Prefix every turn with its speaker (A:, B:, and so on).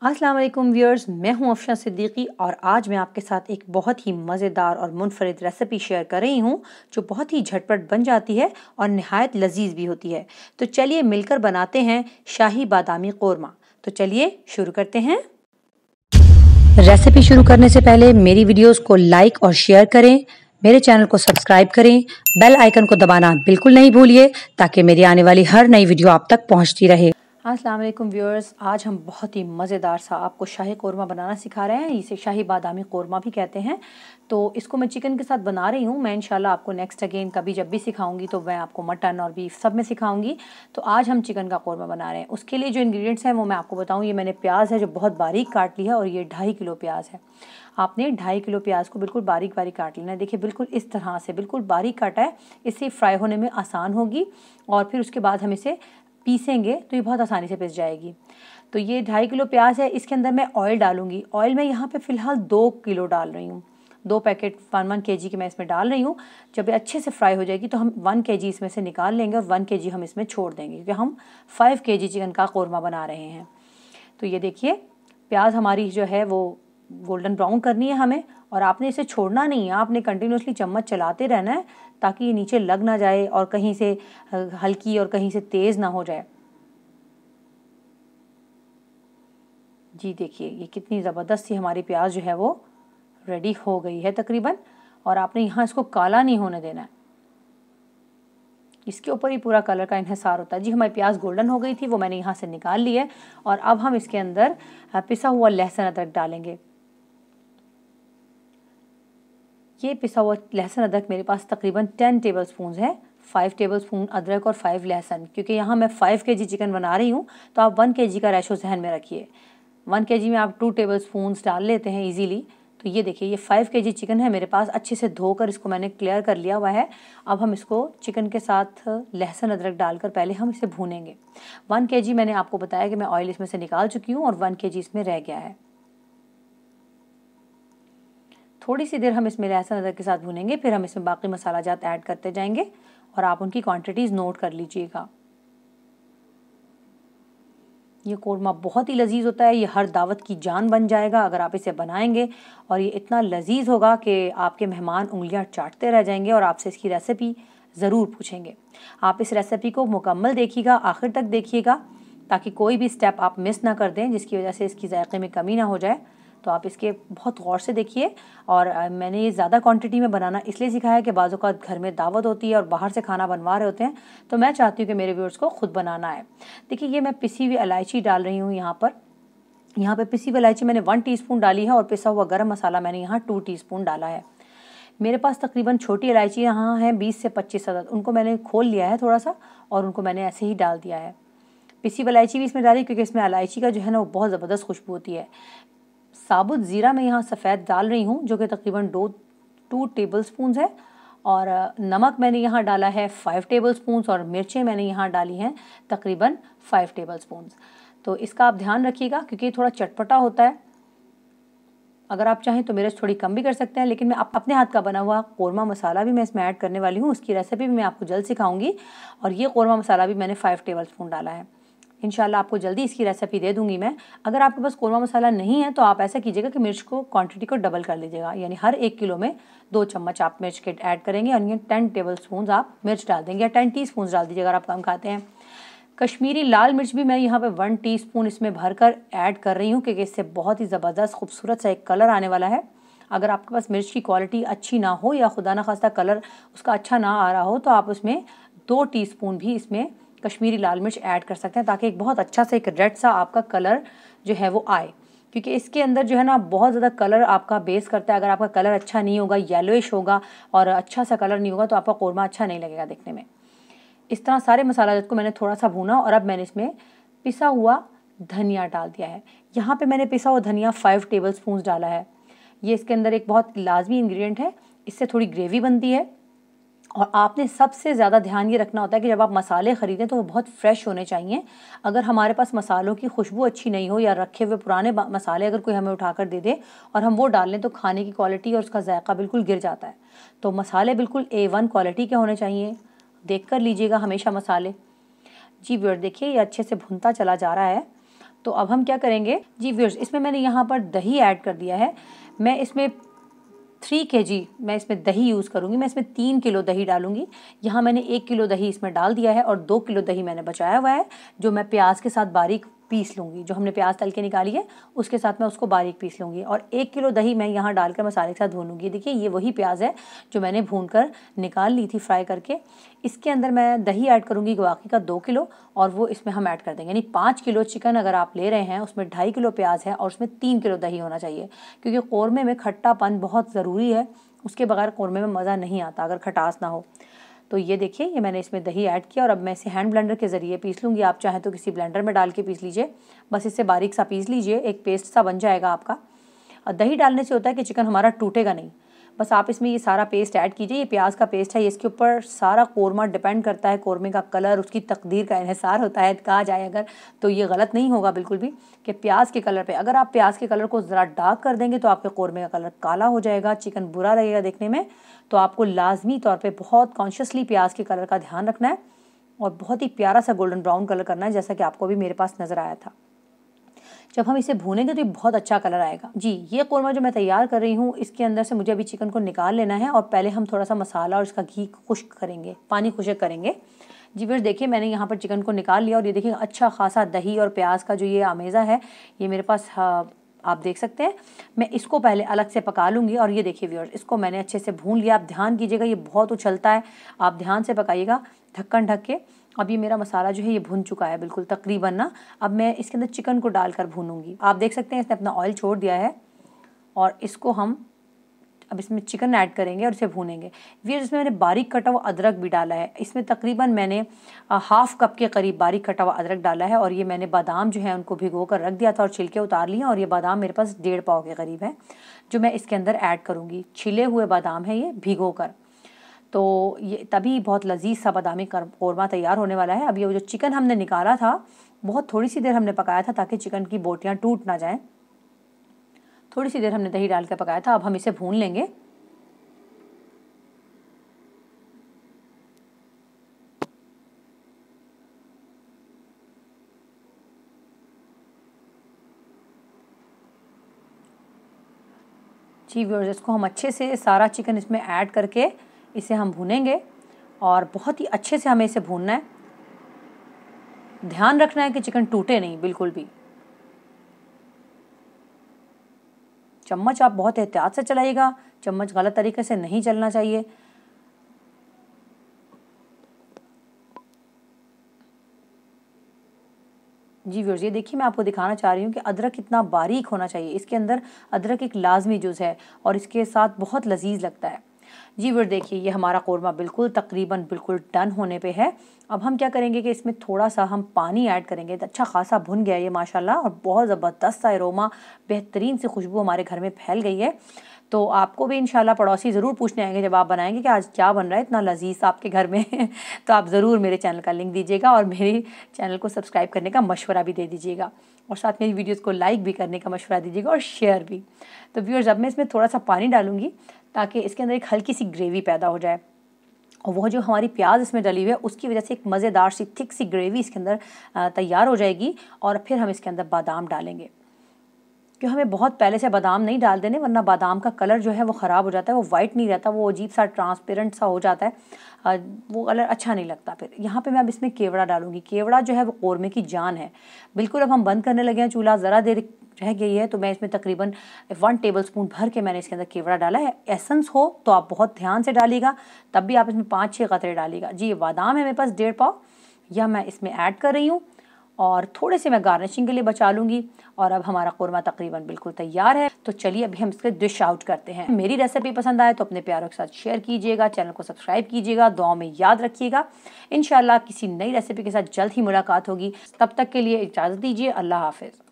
A: अस्सलाम वालेकुम व्यूअर्स, मैं हूं अफशा सिद्दीकी और आज मैं आपके साथ एक बहुत ही मज़ेदार और मुनफरिद रेसिपी शेयर कर रही हूं जो बहुत ही झटपट बन जाती है और नहायत लजीज भी होती है। तो चलिए मिलकर बनाते हैं शाही बादामी कोरमा। तो चलिए शुरू करते हैं। रेसिपी शुरू करने से पहले मेरी वीडियोस को लाइक और शेयर करें, मेरे चैनल को सब्सक्राइब करें, बेल आइकन को दबाना बिल्कुल नहीं भूलिए ताकि मेरी आने वाली हर नई वीडियो आप तक पहुंचती रहे। अस्सलाम वालेकुम व्यूअर्स, आज हम बहुत ही मज़ेदार सा आपको शाही कोरमा बनाना सिखा रहे हैं। इसे शाही बादामी कोरमा भी कहते हैं। तो इसको मैं चिकन के साथ बना रही हूँ। मैं इंशाल्लाह आपको नेक्स्ट अगेन कभी जब भी सिखाऊंगी तो मैं आपको मटन और बीफ सब में सिखाऊंगी। तो आज हम चिकन का कोरमा बना रहे हैं। उसके लिए जो इंग्रेडिएंट्स हैं वो मैं आपको बताऊँ। ये मैंने प्याज है जो बहुत बारीक काट ली है और ये 2.5 किलो प्याज है। आपने 2.5 किलो प्याज को बिल्कुल बारीक बारीक काट लेना है। देखिए बिल्कुल इस तरह से बिल्कुल बारीक काटा है, इससे फ्राई होने में आसान होगी और फिर उसके बाद हम इसे पीसेंगे तो ये बहुत आसानी से पिस जाएगी। तो ये 2.5 किलो प्याज है, इसके अंदर मैं ऑयल डालूंगी। ऑयल मैं यहाँ पे फ़िलहाल 2 किलो डाल रही हूँ। 2 पैकेट 1 kg की मैं इसमें डाल रही हूँ। जब ये अच्छे से फ्राई हो जाएगी तो हम 1 kg इसमें से निकाल लेंगे और 1 kg हम इसमें छोड़ देंगे क्योंकि हम 5 kg चिकन का कोरमा बना रहे हैं। तो ये देखिए प्याज हमारी जो है वो गोल्डन ब्राउन करनी है हमें, और आपने इसे छोड़ना नहीं है। आपने कंटिन्यूसली चम्मच चलाते रहना है ताकि ये नीचे लग ना जाए और कहीं से हल्की और कहीं से तेज़ ना हो जाए। जी देखिए ये कितनी ज़बरदस्त सी हमारी प्याज जो है वो रेडी हो गई है तकरीबन। और आपने यहाँ इसको काला नहीं होने देना है, इसके ऊपर ही पूरा कलर का इन्हिसार होता है। जी हमारी प्याज गोल्डन हो गई थी, वो मैंने यहाँ से निकाल ली है। और अब हम इसके अंदर पिसा हुआ लहसुन अदरक डालेंगे। ये पिसा हुआ लहसुन अदरक मेरे पास तकरीबन 10 टेबल स्पून है। 5 टेबल स्पून अदरक और 5 लहसुन, क्योंकि यहाँ मैं 5 kg चिकन बना रही हूँ तो आप 1 kg का रेशो जहन में रखिए। 1 kg में आप 2 टेबल स्पून डाल लेते हैं इजीली। तो ये देखिए ये 5 kg चिकन है मेरे पास, अच्छे से धोकर इसको मैंने क्लियर कर लिया हुआ है। अब हम इसको चिकन के साथ लहसुन अदरक डालकर पहले हम इसे भूनेंगे। 1 kg मैंने आपको बताया कि मैं ऑयल इसमें से निकाल चुकी हूँ और 1 kg इसमें रह गया है। थोड़ी सी देर हम इसमें लहसुन अदरक के साथ भूनेंगे, फिर हम इसमें बाकी मसाला जात ऐड करते जाएंगे और आप उनकी क्वांटिटीज़ नोट कर लीजिएगा। ये कोरमा बहुत ही लजीज होता है, ये हर दावत की जान बन जाएगा अगर आप इसे बनाएंगे। और ये इतना लजीज होगा कि आपके मेहमान उंगलियां चाटते रह जाएंगे और आपसे इसकी रेसिपी ज़रूर पूछेंगे। आप इस रेसिपी को मुकम्मल देखिएगा, आखिर तक देखिएगा ताकि कोई भी स्टेप आप मिस ना कर दें जिसकी वजह से इसकी जायके में कमी ना हो जाए। तो आप इसके बहुत गौर से देखिए। और मैंने ये ज़्यादा क्वांटिटी में बनाना इसलिए सिखाया कि बाज़ों का घर में दावत होती है और बाहर से खाना बनवा रहे होते हैं, तो मैं चाहती हूँ कि मेरे व्यूअर्स को खुद बनाना है। देखिए ये मैं पिसी हुई इलायची डाल रही हूँ यहाँ पर। यहाँ पे पिसी हुई इलायची मैंने 1 टीस्पून डाली है और पिसा हुआ गरम मसाला मैंने यहाँ 2 टीस्पून डाला है। मेरे पास तकरीबन छोटी इलायची यहाँ है 20 से 25 अदद, उनको मैंने खोल लिया है थोड़ा सा और उनको मैंने ऐसे ही डाल दिया है। पिसी हुई इलायची भी इसमें डाली क्योंकि इसमें इलायची का जो है ना वो बहुत ज़बरदस्त खुशबू होती है। साबुत ज़ीरा मैं यहाँ सफ़ेद डाल रही हूँ जो कि तकरीबन 2 टेबल स्पून है। और नमक मैंने यहाँ डाला है 5 टेबल स्पून और मिर्चें मैंने यहाँ डाली हैं तकरीबन 5 टेबल स्पून। तो इसका आप ध्यान रखिएगा क्योंकि थोड़ा चटपटा होता है। अगर आप चाहें तो मिर्च थोड़ी कम भी कर सकते हैं, लेकिन मैं अपने हाथ का बना हुआ कोरमा मसाला भी मैं इसमें ऐड करने वाली हूँ। उसकी रेसिपी भी मैं आपको जल्द सिखाऊंगी। और ये कोरमा मसाला भी मैंने 5 टेबल स्पून डाला है। इंशाल्लाह आपको जल्दी इसकी रेसिपी दे दूंगी मैं। अगर आपके पास कोरमा मसाला नहीं है तो आप ऐसा कीजिएगा कि मिर्च को क्वांटिटी को डबल कर लीजिएगा, यानी हर 1 किलो में 2 चम्मच आप मिर्च के ऐड करेंगे और ये 10 टेबल स्पून आप मिर्च डाल देंगे या 10 टीस्पून डाल दीजिएगा अगर आप कम खाते हैं। कश्मीरी लाल मिर्च भी मैं यहाँ पे 1 टीस्पून इसमें भरकर ऐड कर रही हूँ क्योंकि इससे बहुत ही ज़बरदस्त खूबसूरत सा एक कलर आने वाला है। अगर आपके पास मिर्च की क्वालिटी अच्छी ना हो या खुदा ना खास्ता कलर उसका अच्छा ना आ रहा हो तो आप उसमें 2 टीस्पून भी इसमें कश्मीरी लाल मिर्च ऐड कर सकते हैं ताकि एक बहुत अच्छा सा एक रेड सा आपका कलर जो है वो आए, क्योंकि इसके अंदर जो है ना बहुत ज़्यादा कलर आपका बेस करता है। अगर आपका कलर अच्छा नहीं होगा, येलोइश होगा और अच्छा सा कलर नहीं होगा तो आपका कोरमा अच्छा नहीं लगेगा देखने में। इस तरह सारे मसाला को मैंने थोड़ा सा भूना और अब मैंने इसमें पिसा हुआ धनिया डाल दिया है। यहाँ पे मैंने पिसा हुआ धनिया 5 टेबल स्पून डाला है। ये इसके अंदर एक बहुत लाजमी इंग्रेडिएंट है, इससे थोड़ी ग्रेवी बनती है। और आपने सबसे ज़्यादा ध्यान ये रखना होता है कि जब आप मसाले ख़रीदें तो वो बहुत फ्रेश होने चाहिए। अगर हमारे पास मसालों की खुशबू अच्छी नहीं हो या रखे हुए पुराने मसाले अगर कोई हमें उठाकर दे दे और हम वो डाल लें तो खाने की क्वालिटी और उसका जायका बिल्कुल गिर जाता है। तो मसाले बिल्कुल A1 क्वालिटी के होने चाहिए, देख कर लीजिएगा हमेशा मसाले। जी व्यूअर देखिए ये अच्छे से भुनता चला जा रहा है। तो अब हम क्या करेंगे जी व्यूअर्स, इसमें मैंने यहाँ पर दही ऐड कर दिया है। मैं इसमें 3 kg मैं इसमें दही यूज़ करूँगी। मैं इसमें 3 किलो दही डालूँगी। यहाँ मैंने 1 किलो दही इसमें डाल दिया है और 2 किलो दही मैंने बचाया हुआ है, जो मैं प्याज के साथ बारीक पीस लूँगी। जो हमने प्याज तल के निकाली है उसके साथ मैं उसको बारीक पीस लूँगी और 1 किलो दही मैं यहाँ डालकर मसाले के साथ भूनूँगी। देखिए ये वही प्याज है जो मैंने भून कर निकाल ली थी फ्राई करके। इसके अंदर मैं दही ऐड करूँगी बाकी का 2 किलो और वो इसमें हम ऐड कर देंगे। यानी 5 किलो चिकन अगर आप ले रहे हैं उसमें 2.5 किलो प्याज है और उसमें 3 किलो दही होना चाहिए, क्योंकि कौरमे में खट्टापन बहुत ज़रूरी है। उसके बगैर कौरमे में मज़ा नहीं आता अगर खटास ना हो। तो ये देखिए ये मैंने इसमें दही ऐड किया और अब मैं इसे हैंड ब्लेंडर के ज़रिए पीस लूँगी। आप चाहें तो किसी ब्लेंडर में डाल के पीस लीजिए, बस इससे बारीक सा पीस लीजिए, एक पेस्ट सा बन जाएगा आपका। और दही डालने से होता है कि चिकन हमारा टूटेगा नहीं। बस आप इसमें ये सारा पेस्ट ऐड कीजिए। ये प्याज का पेस्ट है, इसके ऊपर सारा कौरमा डिपेंड करता है। कौरमे का कलर उसकी तकदीर का इन्हिसार होता है, कहा जाए अगर, तो ये गलत नहीं होगा बिल्कुल भी कि प्याज के कलर पे अगर आप प्याज के कलर को ज़रा डार्क कर देंगे तो आपके कौरमे का कलर काला हो जाएगा, चिकन बुरा लगेगा देखने में। तो आपको लाजमी तौर पर बहुत कॉन्शियसली प्याज के कलर का ध्यान रखना है और बहुत ही प्यारा सा गोल्डन ब्राउन कलर करना है, जैसा कि आपको भी मेरे पास नज़र आया था। जब हम इसे भूनेंगे तो ये बहुत अच्छा कलर आएगा। जी ये कौरमा जो मैं तैयार कर रही हूँ इसके अंदर से मुझे अभी चिकन को निकाल लेना है और पहले हम थोड़ा सा मसाला और इसका घी खुश्क करेंगे, पानी खुश्क करेंगे। जी फिर देखिए मैंने यहाँ पर चिकन को निकाल लिया और ये देखिए अच्छा खासा दही और प्याज का जो ये आमेज़ा है ये मेरे पास आप देख सकते हैं। मैं इसको पहले अलग से पका लूँगी और ये देखिए व्यूअर्स इसको मैंने अच्छे से भून लिया। आप ध्यान कीजिएगा ये बहुत उछलता है, आप ध्यान से पकाइएगा ढक्कन ढक के। अब ये मेरा मसाला जो है ये भुन चुका है बिल्कुल तकरीबन ना। अब मैं इसके अंदर चिकन को डालकर भूनूंगी। आप देख सकते हैं इसने अपना ऑयल छोड़ दिया है और इसको हम अब इसमें चिकन ऐड करेंगे और इसे भूनेंगे। फिर इसमें मैंने बारीक कटा हुआ अदरक भी डाला है। इसमें तकरीबन मैंने हाफ कप के करीब बारीक कटा हुआ अदरक डाला है और ये मैंने बादाम जो है उनको भिगो कर रख दिया था और छिलके उतार लिए और ये बादाम मेरे पास 1.5 पाव के करीब है जो मैं इसके अंदर ऐड करूँगी। छिले हुए बादाम है ये भिगो कर, तो ये तभी बहुत लजीज सा बादामी कौरमा तैयार होने वाला है। अब ये जो चिकन हमने निकाला था बहुत थोड़ी सी देर हमने पकाया था ताकि चिकन की बोटियाँ टूट ना जाएं। थोड़ी सी देर हमने दही डाल कर पकाया था। अब हम इसे भून लेंगे। जी व्यूअर्स इसको हम अच्छे से सारा चिकन इसमें ऐड करके इसे हम भूनेंगे और बहुत ही अच्छे से हमें इसे भूनना है। ध्यान रखना है कि चिकन टूटे नहीं बिल्कुल भी। चम्मच आप बहुत एहतियात से चलाइएगा, चम्मच गलत तरीके से नहीं चलना चाहिए। जी व्यूअर्स ये देखिए मैं आपको दिखाना चाह रही हूँ कि अदरक कितना बारीक होना चाहिए। इसके अंदर अदरक एक लाजमी जुज़ है और इसके साथ बहुत लजीज लगता है। जी व्यूअर्स देखिए ये हमारा कौरमा बिल्कुल तकरीबन बिल्कुल डन होने पे है। अब हम क्या करेंगे कि इसमें थोड़ा सा हम पानी ऐड करेंगे। अच्छा खासा भुन गया ये माशाल्लाह और बहुत ज़बरदस्त सा अरोमा, बेहतरीन सी खुशबू हमारे घर में फैल गई है। तो आपको भी इंशाल्लाह पड़ोसी ज़रूर पूछने आएंगे जब आप बनाएंगे कि आज क्या बन रहा है इतना लजीज आपके घर में तो आप ज़रूर मेरे चैनल का लिंक दीजिएगा और मेरे चैनल को सब्सक्राइब करने का मशवरा भी दे दीजिएगा और साथ मेरी वीडियोज़ को लाइक भी करने का मशवरा दीजिएगा और शेयर भी। तो व्यूअर्स अब मैं इसमें थोड़ा सा पानी डालूंगी ताकि इसके अंदर एक हल्की सी ग्रेवी पैदा हो जाए और वो जो हमारी प्याज इसमें डली हुई है उसकी वजह से एक मज़ेदार सी थिक सी ग्रेवी इसके अंदर तैयार हो जाएगी। और फिर हम इसके अंदर बादाम डालेंगे, क्योंकि हमें बहुत पहले से बादाम नहीं डाल देने वरना बादाम का कलर जो है वो ख़राब हो जाता है, वो वाइट नहीं रहता, वो अजीब सा ट्रांसपेरेंट सा हो जाता है, वो कलर अच्छा नहीं लगता। फिर यहाँ पे मैं अब इसमें केवड़ा डालूंगी। केवड़ा जो है वो कौरमे की जान है बिल्कुल। अब हम बंद करने लगे हैं चूल्हा, ज़रा देर रह गई है तो मैं इसमें तकरीबन 1 टेबलस्पून भर के मैंने इसके अंदर केवड़ा डाला है। एसेंस हो तो आप बहुत ध्यान से डालिएगा, तब भी आप इसमें 5-6 कतरे डालिएगा। जी ये बादाम है मेरे पास 1.5 पाव, यह मैं इसमें ऐड कर रही हूँ और थोड़े से मैं गार्निशिंग के लिए बचा लूँगी। और अब हमारा कौरमा तकरीबन बिल्कुल तैयार है। तो चलिए अभी हम इसके डिश आउट करते हैं। मेरी रेसिपी पसंद आए तो अपने प्यारों के साथ शेयर कीजिएगा, चैनल को सब्सक्राइब कीजिएगा, दुआओं में याद रखिएगा। इंशाल्लाह किसी नई रेसिपी के साथ जल्द ही मुलाकात होगी। तब तक के लिए इजाज़त दीजिए। अल्लाह हाफिज़।